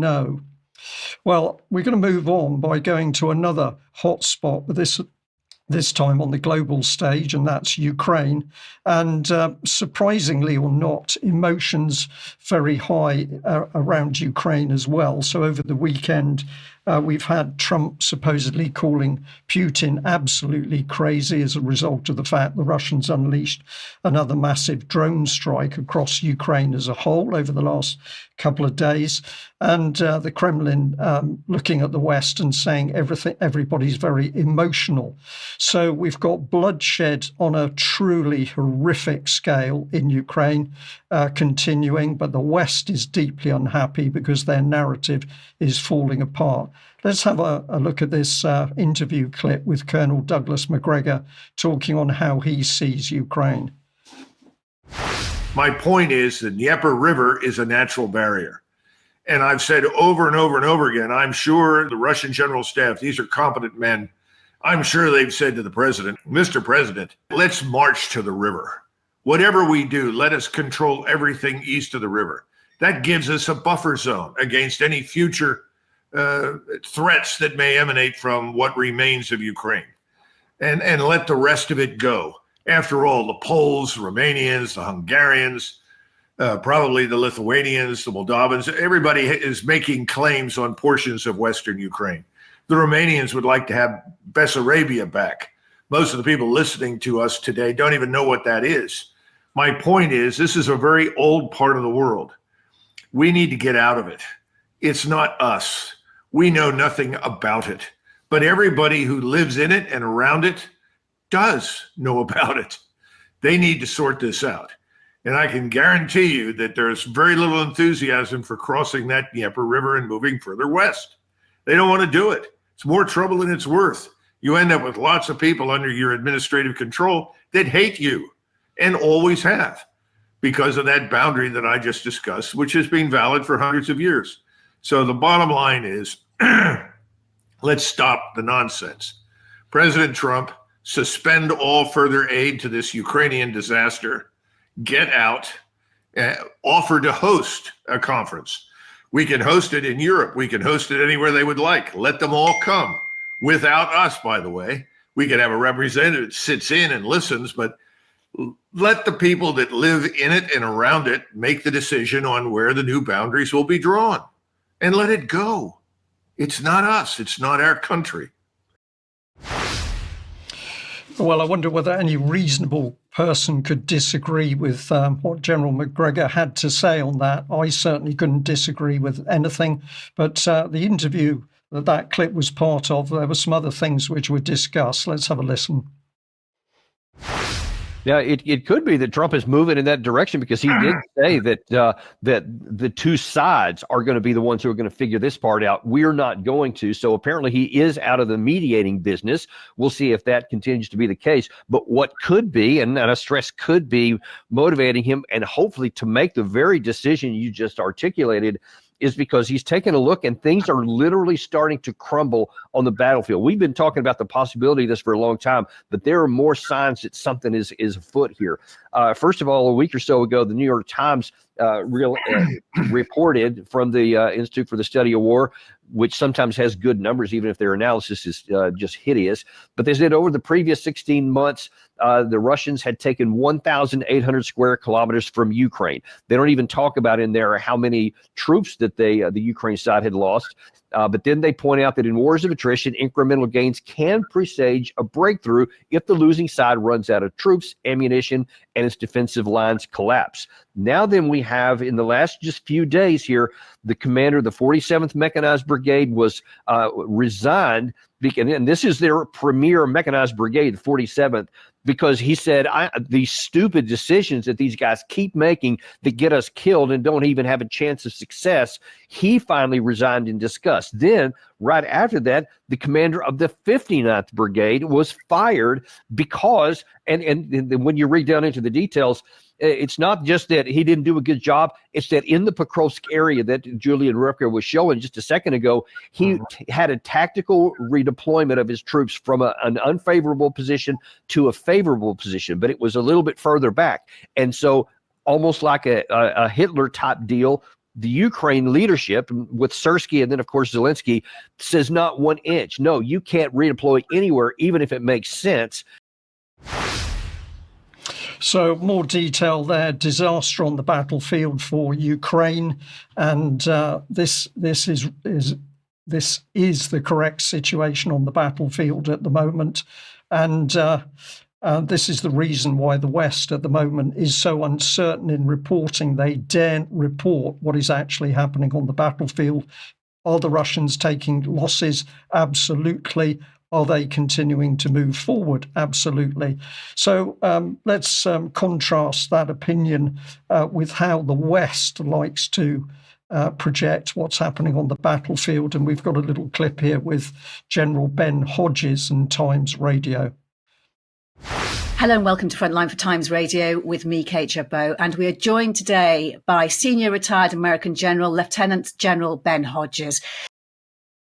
no. Well, we're going to move on by going to another hotspot, but this time on the global stage, and that's Ukraine. And surprisingly or not, emotions very high around Ukraine as well. So over the weekend, we've had Trump supposedly calling Putin absolutely crazy as a result of the fact the Russians unleashed another massive drone strike across Ukraine as a whole over the last couple of days. And the Kremlin looking at the West and saying everybody's very emotional. So we've got bloodshed on a truly horrific scale in Ukraine continuing, but the West is deeply unhappy because their narrative is falling apart. Let's have a look at this interview clip with Colonel Douglas Macgregor talking on how he sees Ukraine. My point is the Dnieper River is a natural barrier. And I've said over and over and over again, I'm sure the Russian General Staff, these are competent men, I'm sure they've said to the president, Mr. President, let's march to the river. Whatever we do, let us control everything east of the river. That gives us a buffer zone against any future threats that may emanate from what remains of Ukraine. And let the rest of it go. After all, the Poles, Romanians, the Hungarians, probably the Lithuanians, the Moldovans, everybody is making claims on portions of Western Ukraine. The Romanians would like to have Bessarabia back. Most of the people listening to us today don't even know what that is. My point is, this is a very old part of the world. We need to get out of it. It's not us. We know nothing about it. But everybody who lives in it and around it does know about it. They need to sort this out. And I can guarantee you that there's very little enthusiasm for crossing that Dnieper River and moving further west. They don't want to do it. It's more trouble than it's worth. You end up with lots of people under your administrative control that hate you and always have because of that boundary that I just discussed, which has been valid for hundreds of years. So the bottom line is, let's stop the nonsense. President Trump, suspend all further aid to this Ukrainian disaster, get out, offer to host a conference. We can host it in Europe. We can host it anywhere they would like. Let them all come. Without us, by the way. We could have a representative that sits in and listens, but let the people that live in it and around it make the decision on where the new boundaries will be drawn. And let it go. It's not us. It's not our country. Well, I wonder whether any reasonable person could disagree with what General Macgregor had to say on that. I certainly couldn't disagree with anything. But the interview that clip was part of, there were some other things which were discussed. Let's have a listen. Yeah, it could be that Trump is moving in that direction because he did say that that the two sides are going to be the ones who are going to figure this part out. We're not going to. So apparently he is out of the mediating business. We'll see if that continues to be the case. But what could be, and I stress could be, motivating him and hopefully to make the very decision you just articulated is because he's taken a look and things are literally starting to crumble on the battlefield. We've been talking about the possibility of this for a long time, but there are more signs that something is afoot here. First of all, a week or so ago, the New York Times reported from the Institute for the Study of War, which sometimes has good numbers, even if their analysis is just hideous. But they said over the previous 16 months, the Russians had taken 1,800 square kilometers from Ukraine. They don't even talk about in there how many troops that the Ukraine side had lost. But then they point out that in wars of attrition, incremental gains can presage a breakthrough if the losing side runs out of troops, ammunition, and its defensive lines collapse. Now then we have, in the last just few days here, the commander of the 47th Mechanized Brigade was resigned, and this is their premier mechanized brigade, the 47th, because he said, these stupid decisions that these guys keep making that get us killed and don't even have a chance of success, he finally resigned in disgust. Then, right after that, the commander of the 59th Brigade was fired because, and when you read down into the details, it's not just that he didn't do a good job. It's that in the Pokrovsk area that Julian Ripker was showing just a second ago, he had a tactical redeployment of his troops from an unfavorable position to a favorable position, but it was a little bit further back. And so almost like a Hitler type deal, The Ukraine leadership, with Sersky and then, of course, Zelensky, says not 1 inch. No, you can't redeploy anywhere, even if it makes sense. So more detail there. Disaster on the battlefield for Ukraine, and this is the correct situation on the battlefield at the moment, and this is the reason why the West at the moment is so uncertain in reporting. They daren't report what is actually happening on the battlefield. Are the Russians taking losses? Absolutely. Are they continuing to move forward? Absolutely. So let's contrast that opinion with how the West likes to project what's happening on the battlefield. And we've got a little clip here with General Ben Hodges and Times Radio. Hello and welcome to Frontline for Times Radio with me, Kate Jabot. And we are joined today by senior retired American General, Lieutenant General Ben Hodges.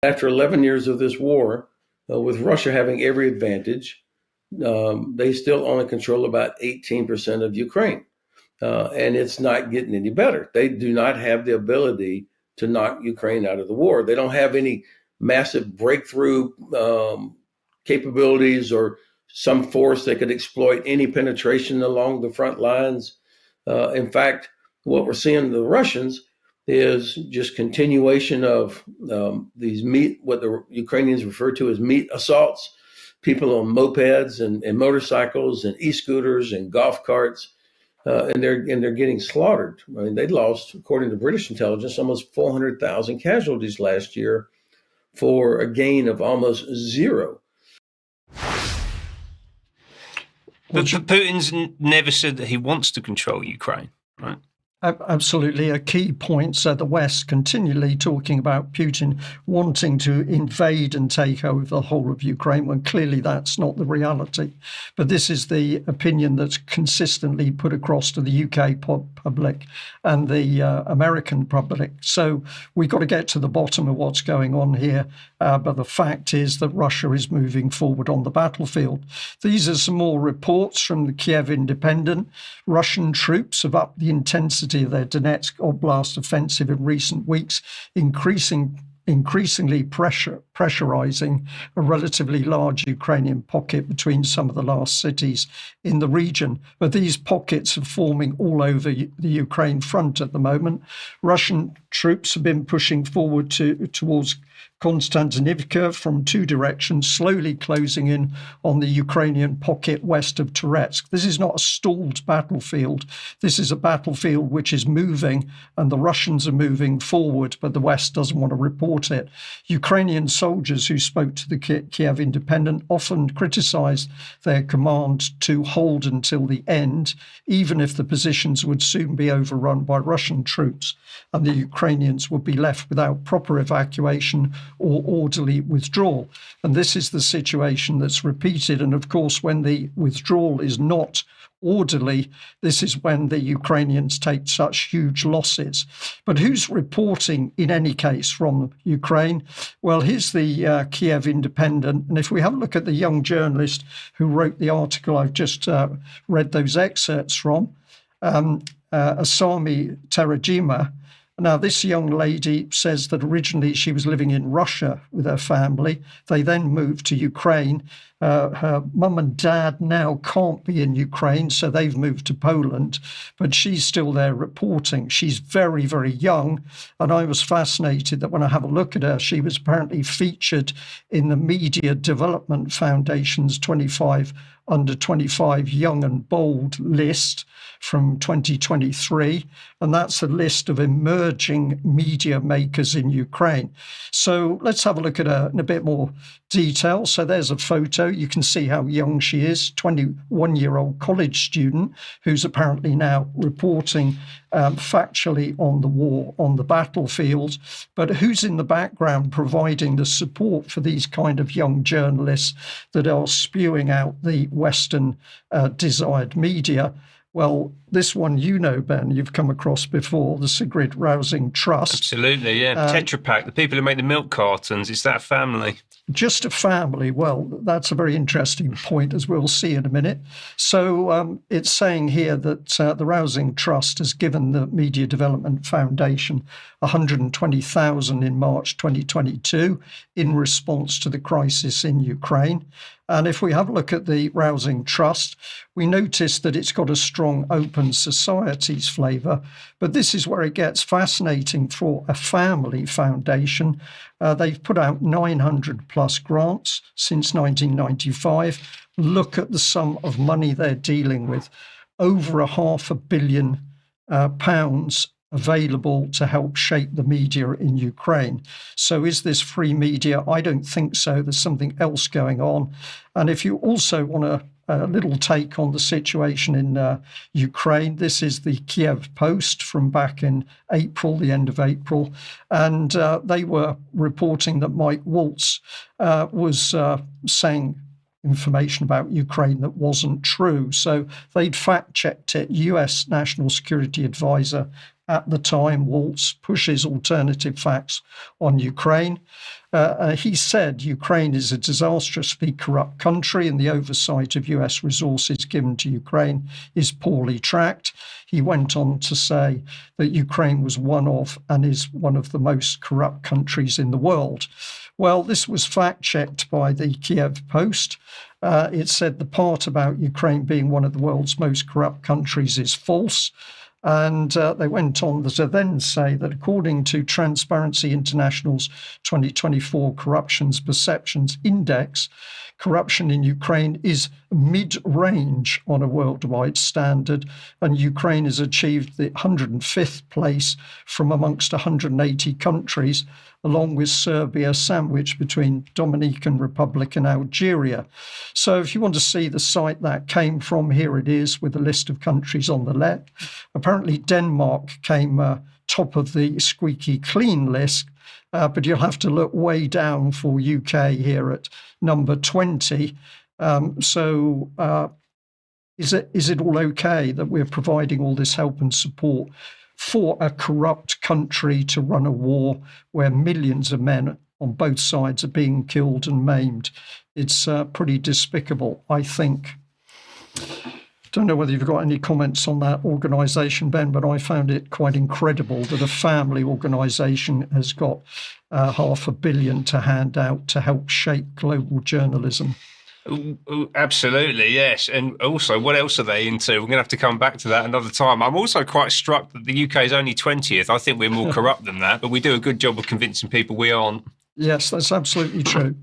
After 11 years of this war, with Russia having every advantage, they still only control about 18% of Ukraine. And it's not getting any better. They do not have the ability to knock Ukraine out of the war. They don't have any massive breakthrough capabilities or some force that could exploit any penetration along the front lines. In fact, what we're seeing the Russians is just continuation of what the Ukrainians refer to as meat assaults, people on mopeds and motorcycles and e-scooters and golf carts, and they're getting slaughtered. I mean, they lost, according to British intelligence, almost 400,000 casualties last year for a gain of almost zero. But Putin's never said that he wants to control Ukraine, right? Absolutely. A key point. So the West continually talking about Putin wanting to invade and take over the whole of Ukraine, when clearly that's not the reality. But this is the opinion that's consistently put across to the UK public and the American public. So we've got to get to the bottom of what's going on here. But the fact is that Russia is moving forward on the battlefield. These are some more reports from the Kyiv Independent. Russian troops have upped the intensity of their Donetsk Oblast offensive in recent weeks, increasingly pressurizing a relatively large Ukrainian pocket between some of the last cities in the region. But these pockets are forming all over the Ukraine front at the moment. Russian troops have been pushing forward towards Konstantinivka from two directions, slowly closing in on the Ukrainian pocket west of Toretsk. This is not a stalled battlefield. This is a battlefield which is moving, and the Russians are moving forward, but the West doesn't want to report it. Ukrainian soldiers who spoke to the Kyiv Independent often criticized their command to hold until the end, even if the positions would soon be overrun by Russian troops, and the Ukrainians would be left without proper evacuation or orderly withdrawal. And this is the situation that's repeated. And of course, when the withdrawal is not orderly, this is when the Ukrainians take such huge losses. But who's reporting in any case from Ukraine? Well, here's the Kyiv Independent. And if we have a look at the young journalist who wrote the article I've just read those excerpts from, Asami Terajima. Now, this young lady says that originally she was living in Russia with her family. They then moved to Ukraine. Her mum and dad now can't be in Ukraine, so they've moved to Poland, but she's still there reporting. She's very, very young, and I was fascinated that when I have a look at her, she was apparently featured in the Media Development Foundation's 25 under 25 young and bold list from 2023. And that's a list of emerging media makers in Ukraine. So let's have a look at her in a bit more detail. So there's a photo. You can see how young she is, 21-year-old college student who's apparently now reporting factually on the war, on the battlefield. But who's in the background providing the support for these kind of young journalists that are spewing out the Western desired media? Well, this one, Ben, you've come across before, the Sigrid Rausing Trust. Absolutely, yeah. Tetra Pak, the people who make the milk cartons, it's that family. Just a family. Well, that's a very interesting point, as we'll see in a minute. So it's saying here that the Rausing Trust has given the Media Development Foundation $120,000 in March 2022 in response to the crisis in Ukraine. And if we have a look at the Rausing Trust, we notice that it's got a strong open societies flavour. But this is where it gets fascinating for a family foundation. They've put out 900 plus grants since 1995. Look at the sum of money they're dealing with. Over £500 million available to help shape the media in Ukraine. So is this free media? I don't think so. There's something else going on. And if you also want a little take on the situation in Ukraine, this is the Kyiv Post from back in April, the end of April. And they were reporting that Mike Waltz was saying information about Ukraine that wasn't true. So they'd fact-checked it. US National Security Advisor at the time, Waltz, pushes alternative facts on Ukraine. He said Ukraine is a disastrously corrupt country and the oversight of US resources given to Ukraine is poorly tracked. He went on to say that Ukraine was one of and is one of the most corrupt countries in the world. Well, this was fact-checked by the Kyiv Post. It said the part about Ukraine being one of the world's most corrupt countries is false. And they went on to then say that according to Transparency International's 2024 Corruptions Perceptions Index, corruption in Ukraine is mid-range on a worldwide standard, and Ukraine has achieved the 105th place from amongst 180 countries, along with Serbia, sandwiched between Dominican Republic and Algeria. So if you want to see the site that came from, here it is with a list of countries on the left. Apparently Denmark came top of the squeaky clean list, but you'll have to look way down for UK here at number 20. Is it all okay that we're providing all this help and support for a corrupt country to run a war where millions of men on both sides are being killed and maimed? It's pretty despicable, I think. Don't know whether you've got any comments on that organisation, Ben, but I found it quite incredible that a family organisation has got $500 million to hand out to help shape global journalism. Ooh, absolutely, yes. And also, what else are they into? We're going to have to come back to that another time. I'm also quite struck that the UK is only 20th. I think we're more corrupt than that, but we do a good job of convincing people we aren't. Yes, that's absolutely true.